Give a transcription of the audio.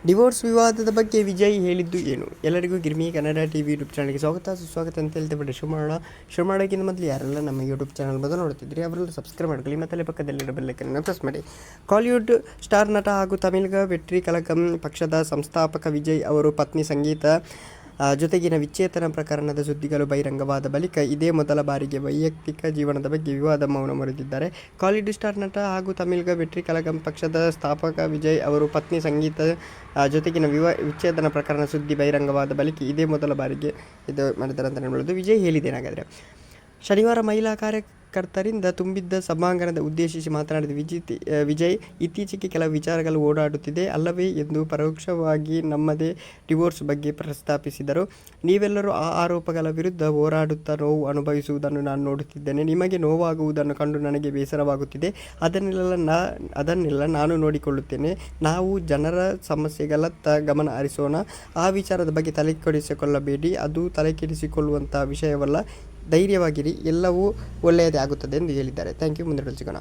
Divorce ವಿವಾದದ ಬಗ್ಗೆ ವಿಜಯ್ ಹೇಳಿದ್ದು ಏನು? ಎಲ್ಲರಿಗೂ ಗಿರ್ಮಿ ಕನ್ನಡ ಟಿವಿ ಯೂಟ್ಯೂಬ್ ಚಾನಲ್ಗೆ ಸುಸ್ವಾಗತ ಅಂತ ಹೇಳ್ತೇವೆ. ಶುರು ಮಾಡೋಕ್ಕಿಂತ ಮೊದಲು ಯಾರೆಲ್ಲ ನಮ್ಮ ಯೂಟ್ಯೂಬ್ ಚಾನಲ್ ಮೊದಲು ನೋಡ್ತಿದ್ರಿ ಅವರೆಲ್ಲ ಸಬ್ಸ್ಕ್ರೈಬ್ ಮಾಡ್ಕೊಳ್ಳಿ ಮತ್ತು ಪಕ್ಕದಲ್ಲಿರೋ ಬೆಲ್ಲೈಕನ್ನ ಪ್ರೆಸ್ ಮಾಡಿ. ಕಾಲಿವುಡ್ ಸ್ಟಾರ್ ನಟ ಹಾಗೂ ತಮಿಳಿಗ ವೆಟ್ರಿ ಕಳಗಂ ಪಕ್ಷದ ಸಂಸ್ಥಾಪಕ ವಿಜಯ್ ಅವರು ಪತ್ನಿ ಸಂಗೀತ ಜೊತೆಗಿನ ವಿಚ್ಛೇದನ ಪ್ರಕರಣದ ಸುದ್ದಿಗಳು ಬಹಿರಂಗವಾದ ಬಳಿಕ ಇದೇ ಮೊದಲ ಬಾರಿಗೆ ವೈಯಕ್ತಿಕ ಜೀವನದ ಬಗ್ಗೆ ವಿವಾದ ಮೌನ ಮುರಿದಿದ್ದಾರೆ. ಕಾಲಿವುಡ್ ಸ್ಟಾರ್ ನಟ ಹಾಗೂ ತಮಿಳಿಗ ವೆಟ್ರಿ ಕಳಗಂ ಪಕ್ಷದ ಸ್ಥಾಪಕ ವಿಜಯ್ ಅವರು ಪತ್ನಿ ಸಂಗೀತ ಜೊತೆಗಿನ ವಿಚ್ಛೇದನ ಪ್ರಕರಣ ಸುದ್ದಿ ಬಹಿರಂಗವಾದ ಬಳಿಕ ಇದೇ ಮೊದಲ ಬಾರಿಗೆ ಇದು ಮಾಡಿದ್ದಾರೆ ಅಂತ ಹೇಳಬಹುದು. ವಿಜಯ್ ಹೇಳಿದ್ದೇನಾಗಾದರೆ, ಶನಿವಾರ ಮಹಿಳಾ ಕಾರ್ಯಕರ್ತರಿಂದ ತುಂಬಿದ್ದ ಸಭಾಂಗಣದ ಉದ್ದೇಶಿಸಿ ಮಾತನಾಡಿದ ವಿಜಯ್ ಇತ್ತೀಚೆಗೆ ಕೆಲವು ವಿಚಾರಗಳು ಓಡಾಡುತ್ತಿದೆ ಅಲ್ಲವೇ ಎಂದು ಪರೋಕ್ಷವಾಗಿ ನಮ್ಮದೇ ಡಿವೋರ್ಸ್ ಬಗ್ಗೆ ಪ್ರಸ್ತಾಪಿಸಿದರು. ನೀವೆಲ್ಲರೂ ಆ ಆರೋಪಗಳ ವಿರುದ್ಧ ಹೋರಾಡುತ್ತಾ ನೋವು ಅನುಭವಿಸುವುದನ್ನು ನಾನು ನೋಡುತ್ತಿದ್ದೇನೆ. ನಿಮಗೆ ನೋವಾಗುವುದನ್ನು ಕಂಡು ನನಗೆ ಬೇಸರವಾಗುತ್ತಿದೆ. ಅದನ್ನೆಲ್ಲ ನಾನು ನೋಡಿಕೊಳ್ಳುತ್ತೇನೆ. ನಾವು ಜನರ ಸಮಸ್ಯೆಗಳತ್ತ ಗಮನ ಹರಿಸೋಣ. ಆ ವಿಚಾರದ ಬಗ್ಗೆ ತಲೆಕೆಡಿಸಿಕೊಳ್ಳಬೇಡಿ. ಅದು ತಲೆಕೆಡಿಸಿಕೊಳ್ಳುವಂತಹ ವಿಷಯವಲ್ಲ. ಧೈರ್ಯವಾಗಿರಿ, ಎಲ್ಲವೂ ಒಳ್ಳೆಯದೇ ಆಗುತ್ತದೆ ಎಂದು ಹೇಳಿದ್ದಾರೆ. Thank you. ಮುಂದೆ ಸಿಗೋಣ.